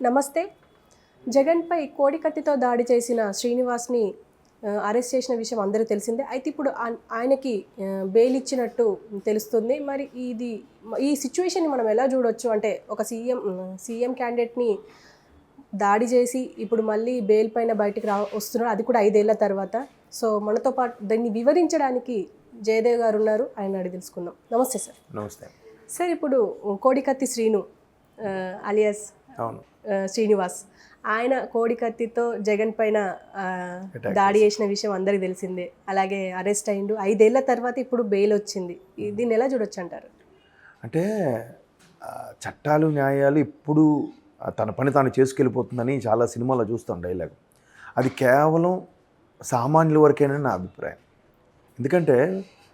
నమస్తే. జగన్పై కోడికత్తితో దాడి చేసిన శ్రీనివాస్ని అరెస్ట్ చేసిన విషయం అందరికీ తెలిసిందే. అయితే ఇప్పుడు ఆయనకి బెయిల్ ఇచ్చినట్టు తెలుస్తుంది. మరి ఈ సిచ్యువేషన్ని మనం ఎలా చూడొచ్చు? అంటే ఒక సీఎం క్యాండిడేట్ని దాడి చేసి ఇప్పుడు మళ్ళీ బెయిల్ పైన బయటికి వస్తున్నారు, అది కూడా 5 ఏళ్ల తర్వాత. సో మనతో పాటు దాన్ని వివరించడానికి జయదేవ్ గారు ఉన్నారు, ఆయన అడిగి తెలుసుకుందాం. నమస్తే సార్. నమస్తే సార్, ఇప్పుడు కోడికత్తి శ్రీను అలియాస్ శ్రీనివాస్, ఆయన కోడికత్తితో జగన్ పైన దాడి చేసిన విషయం అందరికి తెలిసిందే. అలాగే అరెస్ట్ అయిండు, 5 ఏళ్ల తర్వాత ఇప్పుడు బెయిల్ వచ్చింది. దీన్ని ఎలా చూడొచ్చు అంటారు? అంటే చట్టాలు న్యాయాలు ఇప్పుడు తన పని తాను చేసుకెళ్ళిపోతుందని చాలా సినిమాలో చూస్తాం డైలాగ్. అది కేవలం సామాన్యుల వరకేనని నా అభిప్రాయం. ఎందుకంటే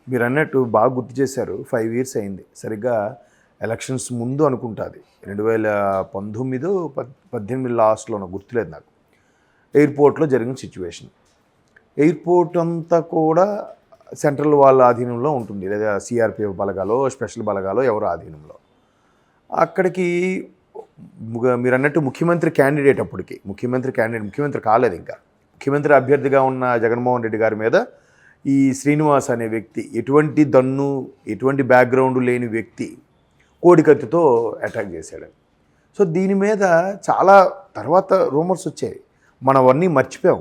మీరు అన్నట్టు బాగా గుర్తు చేశారు, 5 years అయింది. సరిగ్గా ఎలక్షన్స్ ముందు అనుకుంటుంది, 2019-18 లాస్ట్లోనో గుర్తులేదు నాకు. ఎయిర్పోర్ట్లో జరిగిన సిచ్యువేషన్. ఎయిర్పోర్ట్ అంతా కూడా సెంట్రల్ వాళ్ళ ఆధీనంలో ఉంటుంది, లేదా సిఆర్పిఎఫ్ బలగాలో స్పెషల్ బలగాలో ఎవరో ఆధీనంలో. అక్కడికి మీరు అన్నట్టు ముఖ్యమంత్రి క్యాండిడేట్, అప్పటికి ముఖ్యమంత్రి కాలేదు, ఇంకా ముఖ్యమంత్రి అభ్యర్థిగా ఉన్న జగన్మోహన్ రెడ్డి గారి మీద ఈ శ్రీనివాస్ అనే వ్యక్తి, ఎటువంటి దన్ను ఎటువంటి బ్యాక్గ్రౌండ్ లేని వ్యక్తి కోడికత్తితో అటాక్ చేశాడు. సో దీని మీద చాలా తర్వాత రూమర్స్ వచ్చాయి, మనం అవన్నీ మర్చిపోయాం,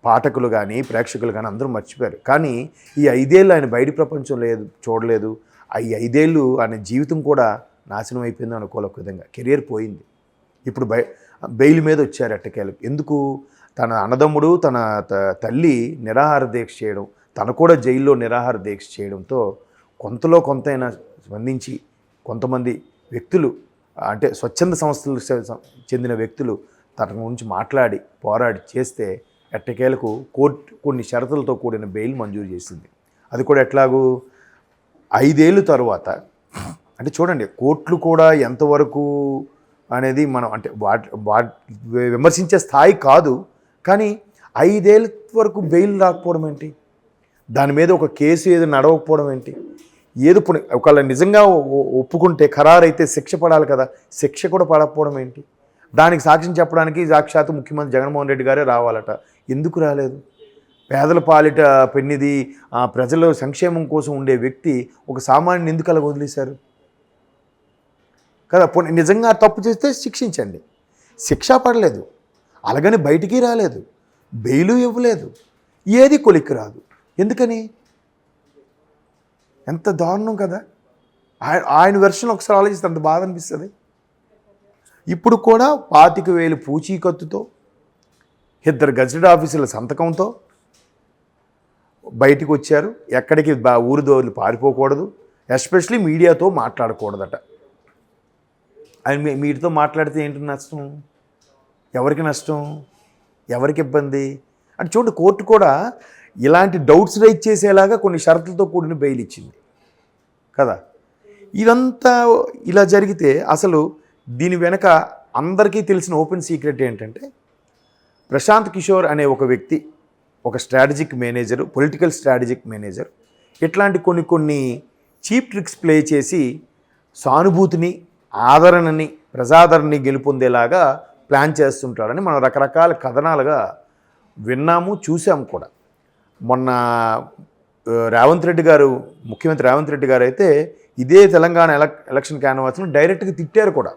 పాఠకులు కానీ ప్రేక్షకులు కానీ అందరూ మర్చిపోయారు. కానీ ఈ 5 ఏళ్ళు ఆయన బయట ప్రపంచం చూడలేదు. ఈ 5 ఏళ్ళు ఆయన జీవితం కూడా నాశనం అయిపోయింది అనుకోవాలి. ఒక విధంగా కెరియర్ పోయింది. ఇప్పుడు బెయిల్ మీద వచ్చారు ఎట్టకేలకు. ఎందుకు? తన అన్నదమ్ముడు తన తల్లి నిరాహార దీక్ష చేయడం, తను కూడా జైల్లో నిరాహార దీక్ష చేయడంతో కొంతలో కొంతైనా స్పందించి కొంతమంది వ్యక్తులు, అంటే స్వచ్ఛంద సంస్థలకు చెందిన వ్యక్తులు తన గురించి మాట్లాడి పోరాడి చేస్తే ఎట్టకేలకు కోర్టు కొన్ని షరతులతో కూడిన బెయిల్ మంజూరు చేసింది. అది కూడా ఎట్లాగూ 5 ఏళ్ళు తరువాత. అంటే చూడండి, కోర్టులు కూడా ఎంతవరకు అనేది మనం అంటే విమర్శించే స్థాయి కాదు. కానీ 5 ఏళ్ళ వరకు బెయిల్ రాకపోవడం ఏంటి? దాని మీద ఒక కేసు ఏదో నడవకపోవడం ఏంటి? ఏదో ఒకవేళ నిజంగా ఒప్పుకుంటే ఖరారైతే శిక్ష పడాలి కదా, శిక్ష కూడా పడకపోవడం ఏంటి? దానికి సాక్ష్యం చెప్పడానికి సాక్షాత్తు ముఖ్యమంత్రి జగన్మోహన్ రెడ్డి గారే రావాలట. ఎందుకు రాలేదు? పేదల పాలిట పెన్నిది, ప్రజల సంక్షేమం కోసం ఉండే వ్యక్తి ఒక సామాన్యుని ఎందుకు అలా వదిలేశారు కదా? నిజంగా తప్పు చేస్తే శిక్షించండి. శిక్ష పడలేదు, అలాగని బయటికి రాలేదు, బెయిలు ఇవ్వలేదు, ఏది కొలిక్కి రాదు. ఎందుకని? ఎంత దారుణం కదా. ఆయన వెర్షన్ ఒకసారి ఆలోచిస్తే అంత బాధ అనిపిస్తుంది. ఇప్పుడు కూడా 25,000 పూచీకత్తుతో 2 గజెట్ ఆఫీసుల సంతకంతో బయటికి వచ్చారు. ఎక్కడికి ఊరు దోర్లు పారిపోకూడదు, ఎస్పెషలీ మీడియాతో మాట్లాడకూడదట. ఆయన మీటితో మాట్లాడితే ఏంటి నష్టం? ఎవరికి నష్టం? ఎవరికి ఇబ్బంది? అంటే చూడండి, కోర్టు కూడా ఇలాంటి డౌట్స్ రైజ్ చేసేలాగా కొన్ని షరతులతో కూడిన బెయిల్ ఇచ్చింది కదా. ఇదంతా ఇలా జరిగితే అసలు దీని వెనక అందరికీ తెలిసిన ఓపెన్ సీక్రెట్ ఏంటంటే, ప్రశాంత్ కిషోర్ అనే ఒక వ్యక్తి, ఒక strategic manager, political strategic manager, ఇట్లాంటి కొన్ని చీప్ ట్రిక్స్ ప్లే చేసి సానుభూతిని, ఆదరణని, ప్రజాదరణని గెలుపొందేలాగా ప్లాన్ చేస్తుంటాడని మనం రకరకాల కథనాలుగా విన్నాము, చూసాము కూడా. మొన్న ముఖ్యమంత్రి రేవంత్ రెడ్డి గారు అయితే ఇదే తెలంగాణ ఎలక్షన్ క్యాన్వాస్ను డైరెక్ట్గా తిట్టారు కూడా.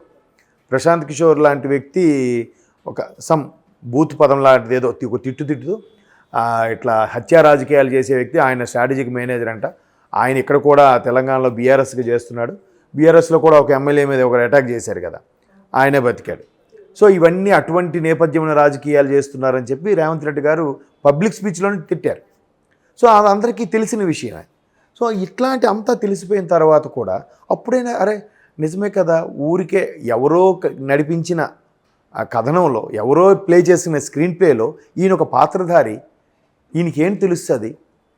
ప్రశాంత్ కిషోర్ లాంటి వ్యక్తి ఒక బూత్ పదం లాంటిది ఏదో ఒక తిట్టుతూ ఇట్లా హత్యా రాజకీయాలు చేసే వ్యక్తి, ఆయన స్ట్రాటజిక్ మేనేజర్ అంట. ఆయన ఇక్కడ కూడా తెలంగాణలో బీఆర్ఎస్గా చేస్తున్నాడు. బీఆర్ఎస్లో కూడా ఒక ఎమ్మెల్యే మీద ఒకరు అటాక్ చేశారు కదా, ఆయనే బతికాడు. సో ఇవన్నీ అటువంటి నేపథ్యంలో రాజకీయాలు చేస్తున్నారని చెప్పి రేవంత్ రెడ్డి గారు పబ్లిక్ స్పీచ్లోనే తిట్టారు. సో అది అందరికీ తెలిసిన విషయమే. సో ఇట్లాంటి అంతా తెలిసిపోయిన తర్వాత కూడా అప్పుడైనా అరే నిజమే కదా, ఊరికే ఎవరో నడిపించిన ఆ కథనంలో, ఎవరో ప్లే చేసిన స్క్రీన్ ప్లేలో ఈయన ఒక పాత్రధారి, ఈయనకేం తెలుస్తుంది?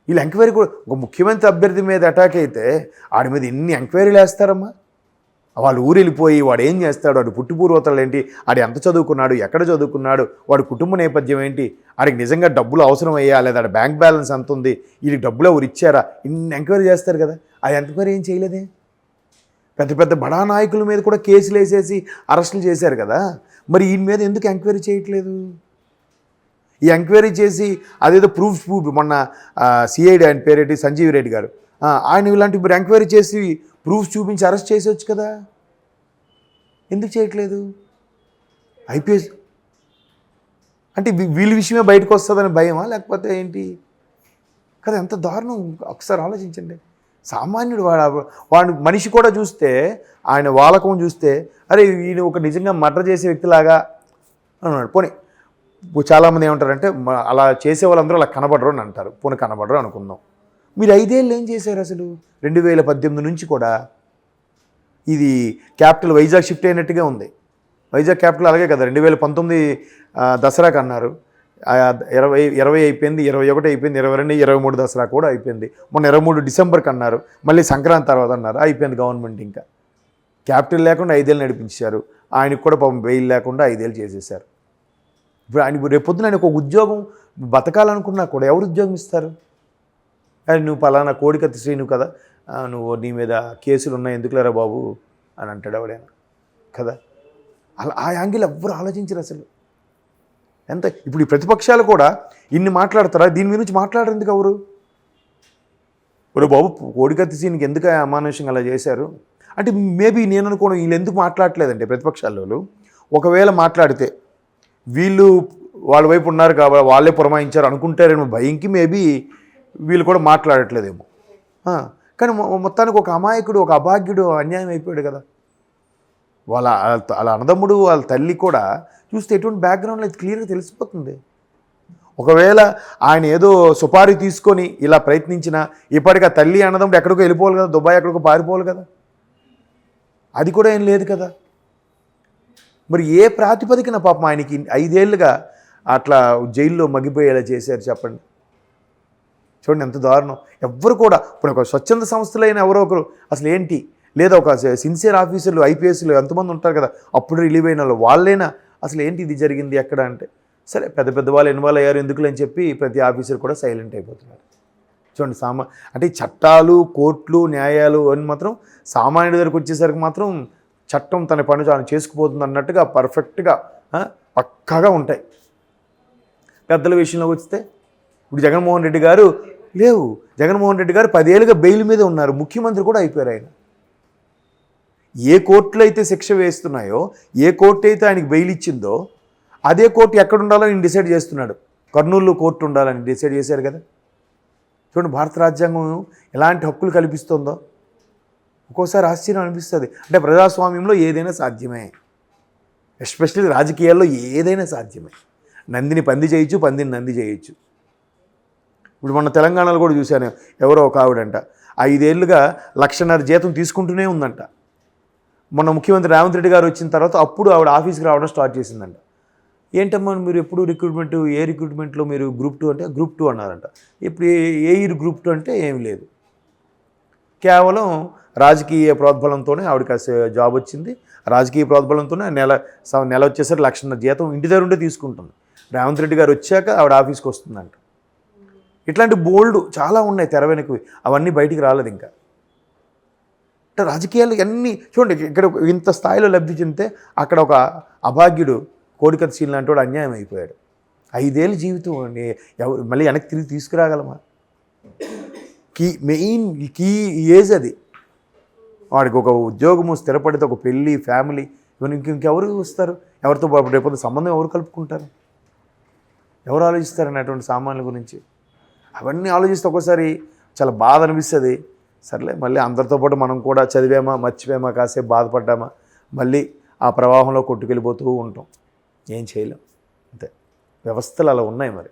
వీళ్ళు ఎంక్వైరీ కూడా, ఒక ముఖ్యమంత్రి అభ్యర్థి మీద అటాక్ అయితే ఆడి మీద ఎన్ని ఎంక్వైరీలు వేస్తారమ్మా? వాళ్ళు ఊరు వెళ్ళిపోయి వాడు ఏం చేస్తాడు, వాడు పుట్టుపూర్వతలు ఏంటి, ఆడు ఎంత చదువుకున్నాడు, ఎక్కడ చదువుకున్నాడు, వాడి కుటుంబ నేపథ్యం ఏంటి, ఆడికి నిజంగా డబ్బులు అవసరం అయ్యా, లేదా ఆడ బ్యాంక్ బ్యాలెన్స్ ఎంత ఉంది, వీడికి డబ్బులు ఎవరు ఇచ్చారా, ఇన్ని ఎంక్వైరీ చేస్తారు కదా. అది ఎంక్వైరీ ఏం చేయలేదే. పెద్ద పెద్ద బడా నాయకుల మీద కూడా కేసులు వేసేసి అరెస్టులు చేశారు కదా. మరి ఈయన మీద ఎందుకు ఎంక్వైరీ చేయట్లేదు? ఈ ఎంక్వైరీ చేసి అదేదో ప్రూఫ్ మొన్న సిఐడి ఆయన పేరేంటి సంజీవ్ రెడ్డి గారు, ఆయన ఇలాంటి మీరు ఎంక్వైరీ చేసి ప్రూఫ్ చూపించి అరెస్ట్ చేసేవచ్చు కదా, ఎందుకు చేయట్లేదు? ఐపీఎస్ అంటే వీళ్ళ విషయమే బయటకు వస్తుందని భయమా లేకపోతే ఏంటి కదా? ఎంత దారుణం ఒకసారి ఆలోచించండి. సామాన్యుడు వాడు మనిషి కూడా చూస్తే ఆయన వాలకం చూస్తే అరే ఈయన ఒక నిజంగా మర్డర్ చేసే వ్యక్తిలాగా అన్నాడు. పోనీ చాలామంది ఏమంటారంటే అలా చేసే వాళ్ళందరూ అలా కనబడరు అని అంటారు. పోనీ కనబడరు అనుకుందాం. మీరు 5 ఏళ్ళు ఏం చేశారు అసలు? 2018 నుంచి కూడా ఇది క్యాపిటల్ వైజాగ్ షిఫ్ట్ అయినట్టుగా ఉంది. వైజాగ్ క్యాపిటల్ అలాగే కదా, 2019 దసరాకు అన్నారు, 20 అయిపోయింది, 21 అయిపోయింది, 22, 23 దసరా కూడా అయిపోయింది, మొన్న 23 డిసెంబర్కి అన్నారు, మళ్ళీ సంక్రాంతి తర్వాత అన్నారు, అయిపోయింది గవర్నమెంట్. ఇంకా క్యాపిటల్ లేకుండా 5 ఏళ్ళు నడిపించారు. ఆయనకు కూడా పాపం బెయిల్ లేకుండా 5 ఏళ్ళు చేసేసారు. ఇప్పుడు ఆయన రేపొద్దున ఆయన ఒక ఉద్యోగం బతకాలనుకున్నా కూడా ఎవరు ఉద్యోగం ఇస్తారు? అది నువ్వు పలానా కోడికత్తి శ్రీను కదా, నువ్వు నీ మీద కేసులు ఉన్నాయి ఎందుకులేరా బాబు అని అంటాడు ఎవడైనా కదా. అలా ఆ యాంగిల్ ఎవ్వరు ఆలోచించరు అసలు. ఎంత ఇప్పుడు ఈ ప్రతిపక్షాలు కూడా ఇన్ని మాట్లాడతారా? దీని మీద నుంచి మాట్లాడరు ఎందుకు ఎవరు? ఒరే బాబు కోడికత్తి శ్రీనికి ఎందుకు అమానుషంగా అలా చేశారు అంటే మేబీ నేను అనుకోను వీళ్ళు ఎందుకు మాట్లాడలేదంటే ప్రతిపక్షాల్లో ఒకవేళ మాట్లాడితే వీళ్ళు వాళ్ళ వైపు ఉన్నారు కాబట్టి వాళ్ళే పురమాయించారు అనుకుంటారేమో భయంకి మేబీ వీళ్ళు కూడా మాట్లాడట్లేదేమో. కానీ మొత్తానికి ఒక అమాయకుడు, ఒక అభాగ్యుడు అన్యాయం అయిపోయాడు కదా. వాళ్ళ అన్నదమ్ముడు వాళ్ళ తల్లి కూడా చూస్తే ఎటువంటి బ్యాక్గ్రౌండ్లో ఇది క్లియర్గా తెలిసిపోతుంది. ఒకవేళ ఆయన ఏదో సుపారీ తీసుకొని ఇలా ప్రయత్నించినా ఇప్పటికీ ఆ తల్లి అన్నదమ్ముడు ఎక్కడికో వెళ్ళిపోవాలి కదా, దుబాయ్ ఎక్కడికో పారిపోవాలి కదా, అది కూడా ఏం లేదు కదా. మరి ఏ ప్రాతిపదికన పాపం ఆయనకి 5 ఏళ్ళుగా అట్లా జైల్లో మగ్గిపోయేలా చేశారు చెప్పండి. చూడండి ఎంత దారుణం. ఎవ్వరు కూడా ఇప్పుడు ఒక స్వచ్ఛంద సంస్థలైన ఎవరో ఒకరు అసలు ఏంటి, లేదా ఒక సిన్సియర్ ఆఫీసర్లు ఐపీఎస్లు ఎంతమంది ఉంటారు కదా, అప్పుడు రిలీవ్ అయిన వాళ్ళైనా అసలు ఏంటి ఇది జరిగింది ఎక్కడ అంటే సరే పెద్ద పెద్ద వాళ్ళు ఇన్వాల్వ్ అయ్యారు ఎందుకులే అని చెప్పి ప్రతి ఆఫీసర్ కూడా సైలెంట్ అయిపోతున్నారు. చూడండి అంటే చట్టాలు, కోర్టులు, న్యాయాలు అని మాత్రం సామాన్యుడి దగ్గరకు వచ్చేసరికి మాత్రం చట్టం తన పని తాను చేసుకుపోతుంది అన్నట్టుగా పర్ఫెక్ట్గా పక్కాగా ఉంటాయి. పెద్దల విషయంలో వస్తే ఇప్పుడు జగన్మోహన్ రెడ్డి గారు లేవు, జగన్మోహన్ రెడ్డి గారు 10 ఏళ్ళుగా బెయిల్ మీద ఉన్నారు, ముఖ్యమంత్రి కూడా అయిపోయారు ఆయన. ఏ కోర్టులో అయితే శిక్ష వేస్తున్నాయో, ఏ కోర్టు అయితే ఆయనకి బెయిల్ ఇచ్చిందో అదే కోర్టు ఎక్కడ ఉండాలో ఆయన డిసైడ్ చేస్తున్నాడు. కర్నూలులో కోర్టు ఉండాలని డిసైడ్ చేశారు కదా. చూడండి భారత రాజ్యాంగం ఎలాంటి హక్కులు కల్పిస్తుందో ఒక్కోసారి ఆశ్చర్యం అనిపిస్తుంది. అంటే ప్రజాస్వామ్యంలో ఏదైనా సాధ్యమే, ఎస్పెషల్లీ రాజకీయాల్లో ఏదైనా సాధ్యమే. నందిని పంది చేయొచ్చు, పందిని నంది చేయొచ్చు. ఇప్పుడు మన తెలంగాణలో కూడా చూశాను, ఎవరో ఒక ఆవిడంట 5 ఏళ్ళుగా 1,50,000 జీతం తీసుకుంటూనే ఉందంట. మొన్న ముఖ్యమంత్రి రేవంత్ రెడ్డి గారు వచ్చిన తర్వాత అప్పుడు ఆవిడ ఆఫీస్కి రావడం స్టార్ట్ చేసిందంట. ఏంటమ్మా మీరు ఎప్పుడు ఏ రిక్రూట్మెంట్లో మీరు గ్రూప్ 2 అంటే గ్రూప్ 2 అన్నారంట. ఇప్పుడు ఏ ఇయర్ గ్రూప్ 2 అంటే ఏమి లేదు, కేవలం రాజకీయ ప్రోద్బలంతోనే ఆవిడకి జాబ్ వచ్చింది. రాజకీయ ప్రోద్బలంతోనే నెల వచ్చేసరికి 1,50,000 జీతం ఇంటి దగ్గర ఉండే తీసుకుంటుంది. రేవంత్ రెడ్డి గారు వచ్చాక ఆవిడ ఆఫీస్కి వస్తుందంట. ఇట్లాంటి బోల్డ్ చాలా ఉన్నాయి తెర వెనక్కి, అవన్నీ బయటికి రాలేదు ఇంకా. అంటే రాజకీయాలు అన్నీ చూడండి, ఇక్కడ ఇంత స్థాయిలో లబ్ధి చెందితే అక్కడ ఒక అభాగ్యుడు కోడికత్తి శ్రీను లాంటి వాడు అన్యాయం అయిపోయాడు. 5 ఏళ్ళ జీవితం ఎవరు మళ్ళీ వెనక్కి తిరిగి తీసుకురాగలమా? మెయిన్ కీ ఏజ్ అది. వాడికి ఒక ఉద్యోగము స్థిరపడితే ఒక పెళ్ళి, ఫ్యామిలీ, ఇవన్నీ ఇంకెవరు వస్తారు? ఎవరితో రేపు సంబంధం ఎవరు కలుపుకుంటారు? ఎవరు ఆలోచిస్తారని అటువంటి సామాన్యుల గురించి? అవన్నీ ఆలోచిస్తే ఒక్కోసారి చాలా బాధ అనిపిస్తుంది. సర్లే మళ్ళీ అందరితో పాటు మనం కూడా చదివామా, మర్చిపోయామా, కాసేపు బాధపడ్డామా, మళ్ళీ ఆ ప్రవాహంలో కొట్టుకెళ్ళిపోతూ ఉంటాం. ఏం చేయలేం, అంతే. వ్యవస్థలు అలా ఉన్నాయి మరి.